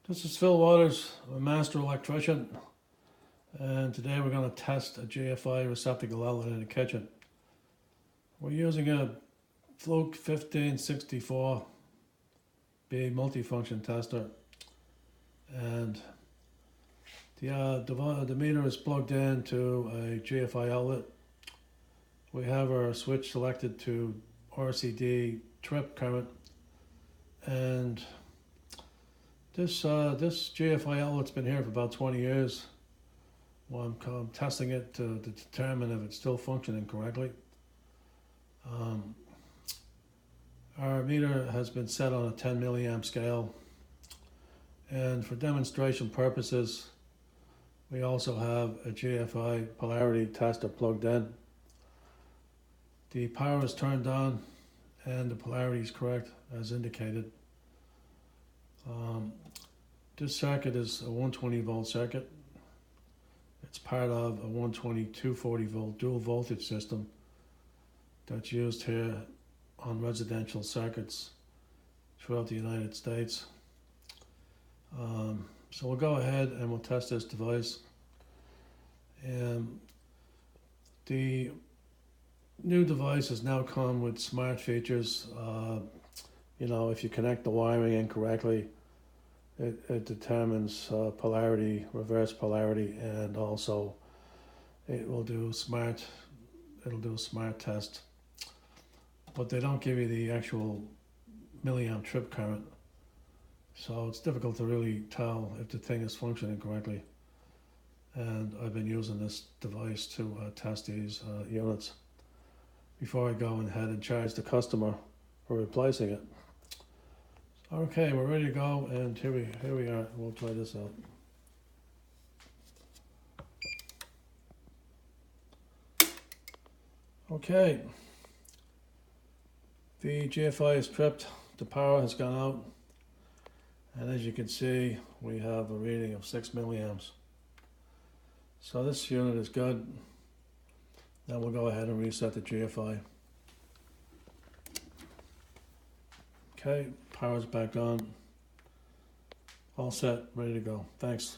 This is Phil Waters, a master electrician, and today we're going to test a GFI receptacle outlet in the kitchen. We're using a Fluke 1564B multifunction tester, and the meter is plugged into a GFI outlet. We have our switch selected to RCD trip current, and this GFI outlet's been here for about 20 years. Well, I'm testing it to determine if it's still functioning correctly. Our meter has been set on a 10 milliamp scale, and for demonstration purposes, we also have a GFI polarity tester plugged in. The power is turned on and the polarity is correct as indicated. This circuit is a 120 volt circuit. It's part of a 120 240 volt dual voltage system that's used here on residential circuits throughout the United States. So we'll go ahead and we'll test this device. And the new device has now come with smart features. If you connect the wiring incorrectly, it determines polarity, reverse polarity, and also it'll do a smart test. But they don't give you the actual milliamp trip current, so it's difficult to really tell if the thing is functioning correctly. And I've been using this device to test these units before I go ahead and charge the customer for replacing it. Okay, we're ready to go, and here we are. We'll try this out. Okay, the GFI is tripped, the power has gone out, and as you can see, we have a reading of 6 milliamps. So this unit is good. Now we'll go ahead and reset the GFI. Okay, power's back on. All set, ready to go. Thanks.